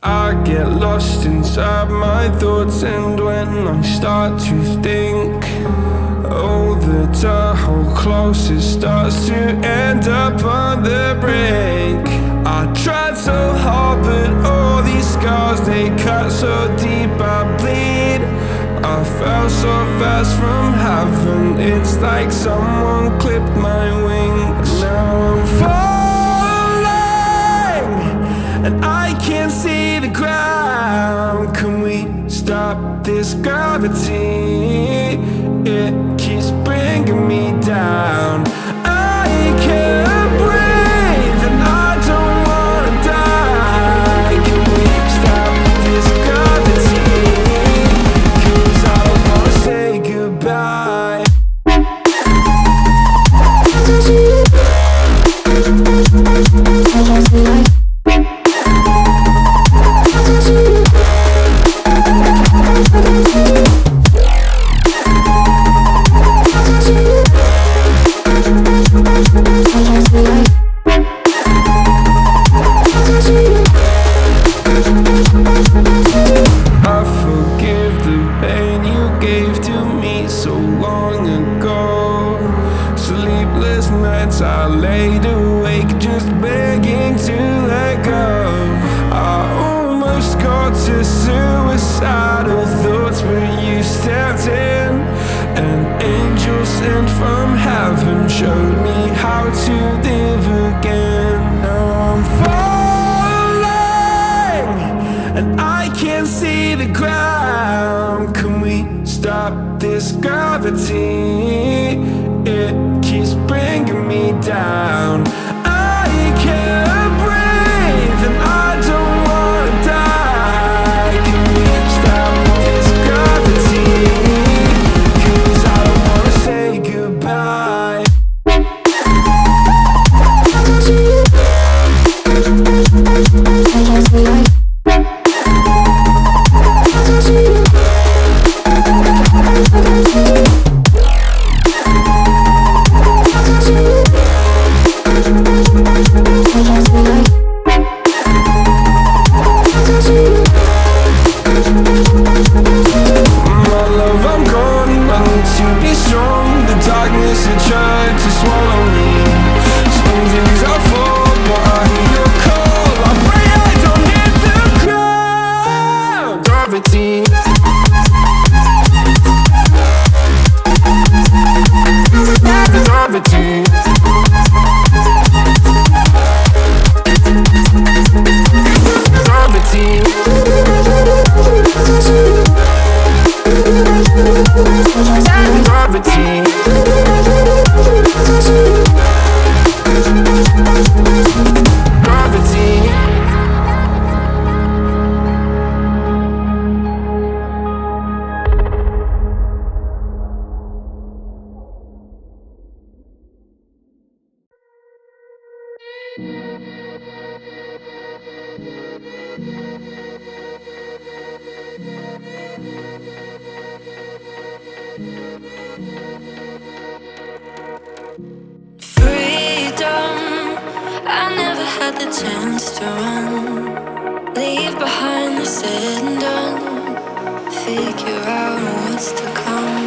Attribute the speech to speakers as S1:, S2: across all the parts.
S1: I get lost inside my thoughts, and when I start to think, oh, the door closest starts to end up on the brink. I tried so hard, but all these scars, they cut so deep, I bleed. I fell so fast from heaven, it's like someone clipped my wings. Now I'm falling, and I can't see the ground. Can we stop this gravity? It keeps bringing me down. I can't breathe, and I don't wanna die. Can we stop this gravity? 'Cause I don't wanna say goodbye. I forgive the pain you gave to me so long ago. Sleepless nights I laid awake just begging to let go. I almost got to suicidal thoughts, but you stepped in. An angel sent from heaven showed me how to live again. Now I'm falling, and I can't see the ground. Can we stop this gravity? It keeps bringing me down. I can't breathe, and I don't wanna die. Can we stop this gravity? 'Cause I don't wanna say goodbye. My love, I'm gone. I need to be strong. The darkness had tried to swallow me. Some days I fall, but I hear your call. I pray I don't hit the ground. Gravity. Gravity. Gravity.
S2: Freedom, I never had the chance to run. Leave behind the said and done. Figure out what's to come.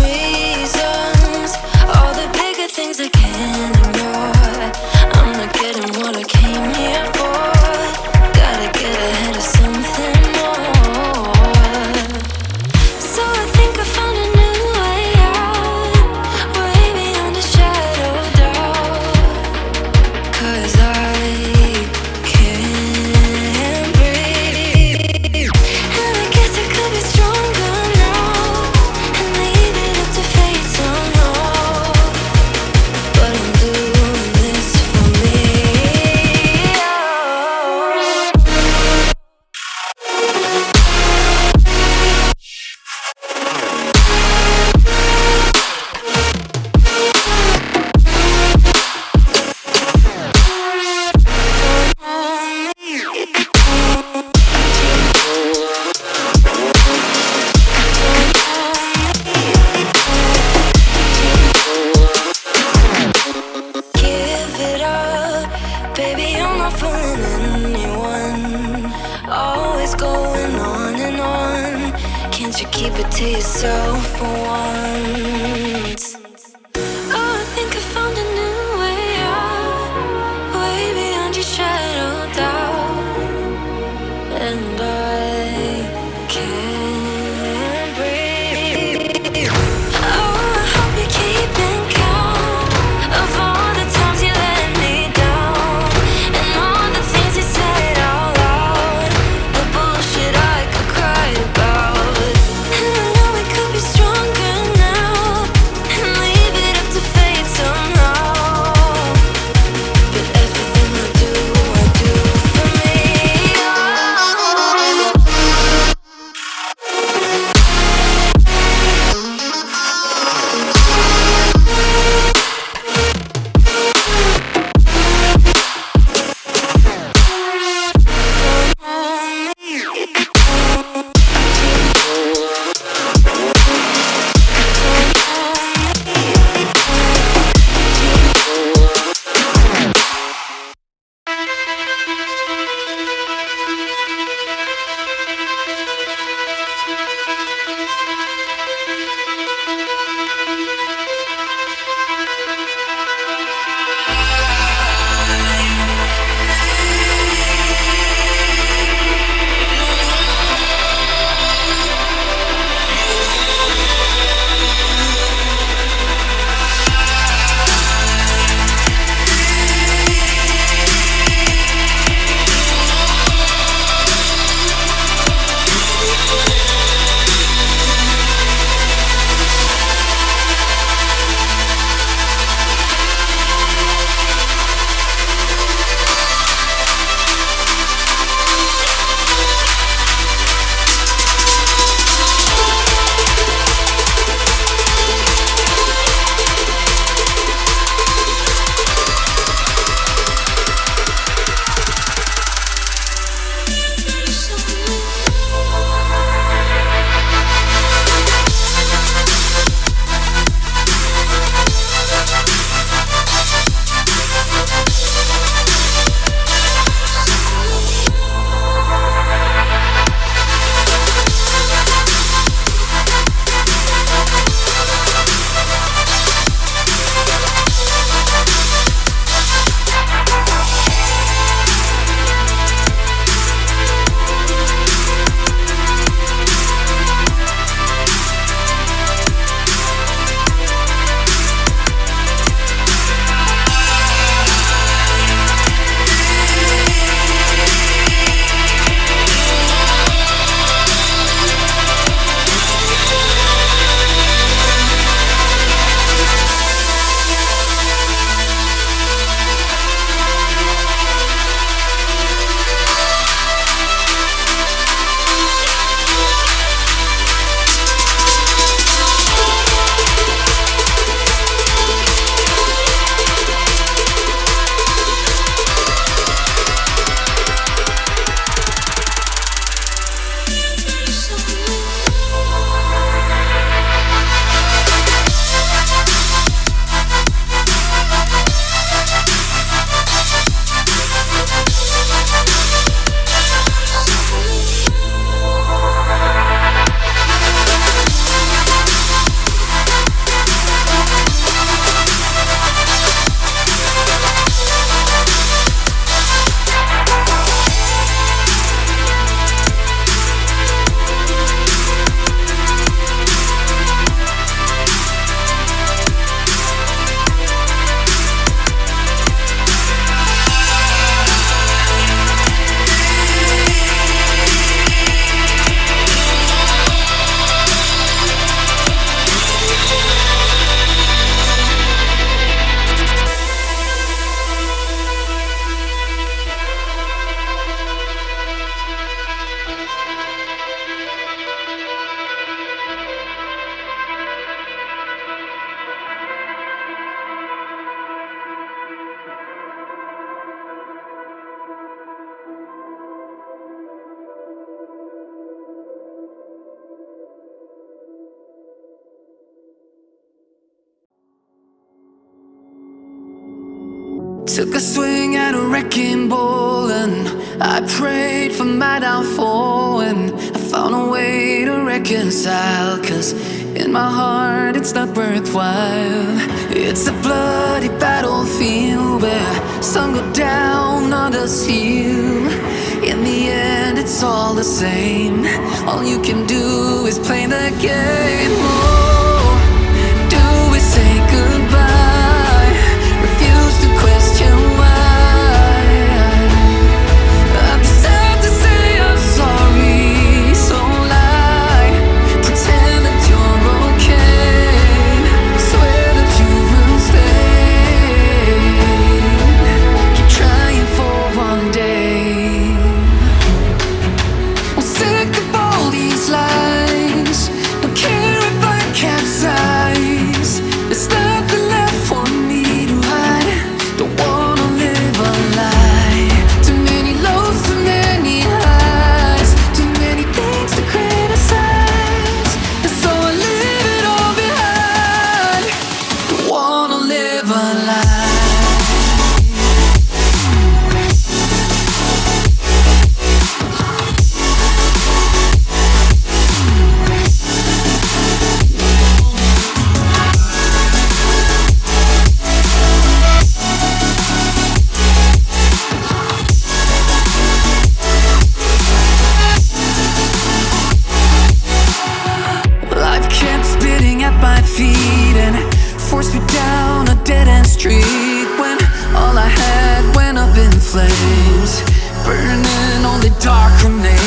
S2: Reasons, all the bigger things I can't ignore. I'm not getting what I came here for. Gotta get ahead of something more. So I think I found a new way out, way beyond a shadow of doubt. 'Cause I can't breathe, and I guess I could be stronger now and leave it up to fate somehow. But I'm doing this for me. I'm not fooling anyone. Always going on and on. Can't you keep it to yourself for once? Oh, I think I found a new way out, way beyond your shadow doubt. And I can't breathe. Oh, I hope you're keeping count of all the times you let me down, and all the things you said out loud, the bullshit I could cry about. And I know we could be stronger now, and
S3: Took a swing at a wrecking ball and I prayed for my downfall, and I found a way to reconcile, 'cause in my heart it's not worthwhile. It's a bloody battlefield where some go down, others heal. In the end it's all the same. All you can do is play the game. Oh, do we say goodbye? Refuse to question why. I'm sad to say I'm sorry, so lie. Pretend that you're okay. Swear that you will stay. Keep trying for one day. I'm sick of all these lies. Don't care if I capsize. There's nothing left for me to hide. Don't wanna live a lie. Too many lows, too many highs. Too many things to criticize. And so I leave it all behind. Don't wanna live a lie. Life kept spitting at my feet and forced me down a dead-end street, when all I had went up in flames, burning only dark remains.